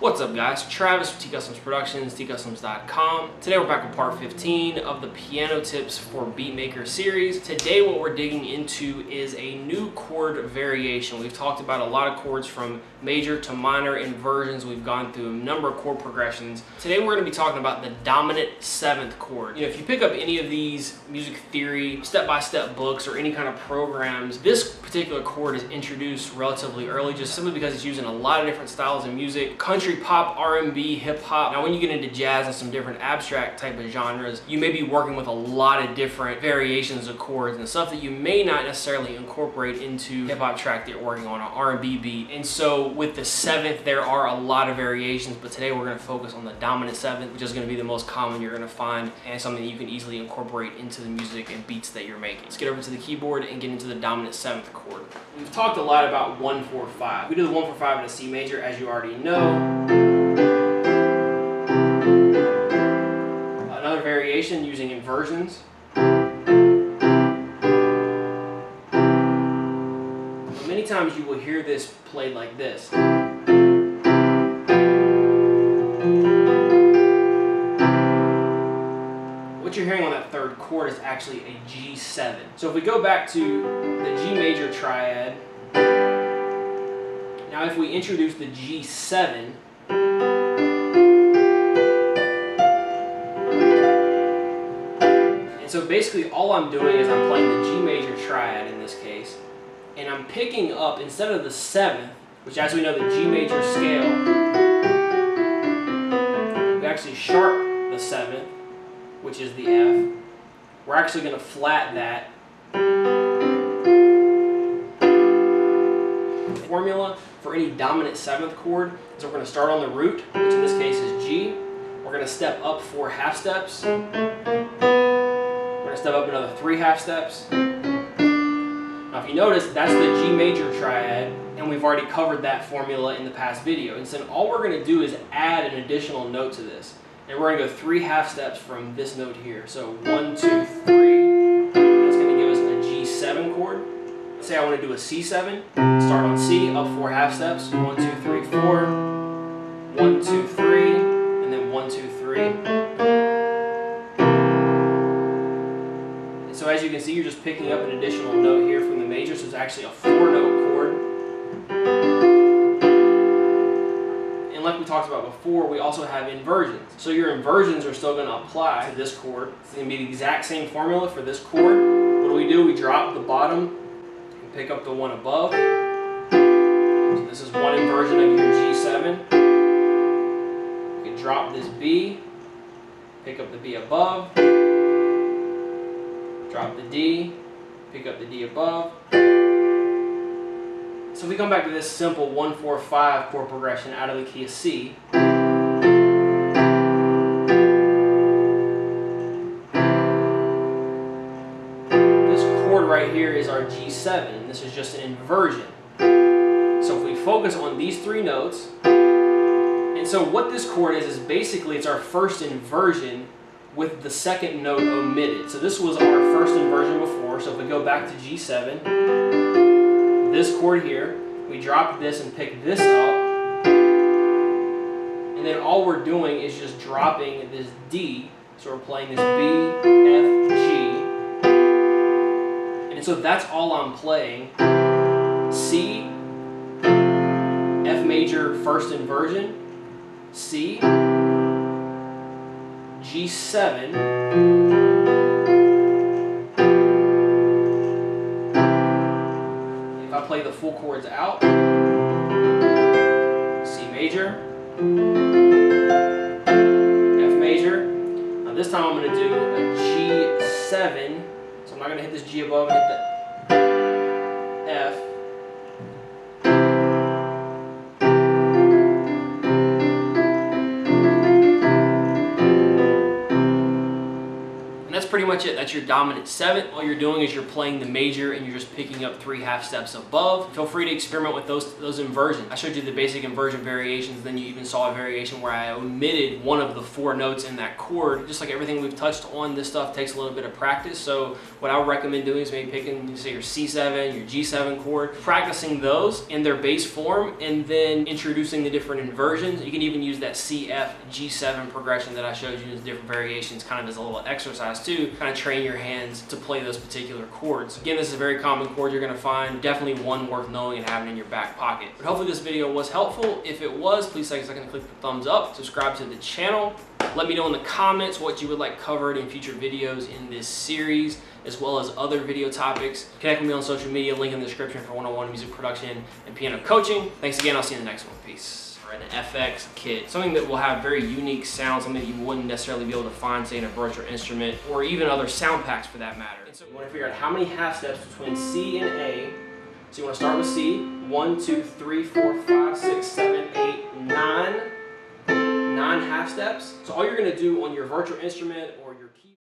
What's up guys, Travis with TCustomz Productionz, TCustomz.com. Today we're back with part 15 of the Piano Tips for Beatmaker series. Today what we're digging into is a new chord variation. We've talked about a lot of chords from major to minor inversions. We've gone through a number of chord progressions. Today we're going to be talking about the dominant 7th chord. You know, if you pick up any of these music theory, step-by-step books or any kind of programs, this particular chord is introduced relatively early just simply because it's used in a lot of different styles of music. Country, pop, R&B, hip hop. Now when you get into jazz and some different abstract type of genres, you may be working with a lot of different variations of chords and stuff that you may not necessarily incorporate into hip hop track that you're working on, an R&B beat. And so with the 7th, there are a lot of variations, but today we're going to focus on the dominant 7th, which is going to be the most common you're going to find and something that you can easily incorporate into the music and beats that you're making. Let's get over to the keyboard and get into the dominant 7th chord. We've talked a lot about 1-4-5. We do the 1-4-5 in a C major, as you already know. Another variation using inversions. Many times you will hear this played like this. What you're hearing on that third chord is actually a G7. So if we go back to the G major triad, now if we introduce the G7, and so basically all I'm doing is I'm playing the G major triad in this case, and I'm picking up, instead of the 7th, which as we know the G major scale, we actually sharp the 7th, which is the F. We're actually going to flat that. The formula for any dominant 7th chord is we're going to start on the root, which in this case is G. We're going to step up 4 half steps. We're going to step up another 3 half steps. Now if you notice, that's the G major triad, and we've already covered that formula in the past video. And so all we're going to do is add an additional note to this. And we're going to go 3 half steps from this note here. So 1, 2, 3. That's going to give us a G7 chord. Let's say I want to do a C7. Start on C, up 4 half steps. 1, 2, 3, 4. 1, 2, 3. And then 1, 2, 3. And so as you can see, you're just picking up an additional note here from the major. So it's actually a 4-note chord. And like we talked about before, we also have inversions. So your inversions are still going to apply to this chord. It's going to be the exact same formula for this chord. What do? We drop the bottom and pick up the one above. So this is one inversion of your G7. You can drop this B, pick up the B above, drop the D, pick up the D above. So if we come back to this simple 1-4-5 chord progression out of the key of C, this chord right here is our G7, and this is just an inversion. So if we focus on these 3 notes, and so what this chord is basically it's our first inversion with the 2nd note omitted. So this was our first inversion before, so if we go back to G7, this chord here, we drop this and pick this up, and then all we're doing is just dropping this D, so we're playing this B, F, G, and so that's all I'm playing. C, F major first inversion, C, G7, play the full chords out, C major, F major. Now this time I'm going to do a G7, so I'm not going to hit this G above and hit the F. pretty much it. That's your dominant 7th. All you're doing is you're playing the major and you're just picking up 3 half steps above. Feel free to experiment with those inversions. I showed you the basic inversion variations, then you even saw a variation where I omitted one of the 4 notes in that chord. Just like everything we've touched on, this stuff takes a little bit of practice. So what I would recommend doing is maybe picking, say, your C7, your G7 chord, practicing those in their base form, and then introducing the different inversions. You can even use that CF G7 progression that I showed you in different variations kind of as a little exercise too, kind of train your hands to play those particular chords. Again, this is a very common chord you're going to find, definitely one worth knowing and having in your back pocket. But hopefully this video was helpful. If it was, please take a second to click the thumbs up, subscribe to the channel. Let me know in the comments what you would like covered in future videos in this series, as well as other video topics. Connect with me on social media, link in the description for one-on-one music production and piano coaching. Thanks again, I'll see you in the next one. Peace. An FX kit, something that will have very unique sound, something that you wouldn't necessarily be able to find, say, in a virtual instrument or even other sound packs for that matter. And so you want to figure out how many half steps between C and A. So you want to start with C. 1, 2, 3, 4, 5, 6, 7, 8, 9. 9 half steps. So all you're going to do on your virtual instrument or your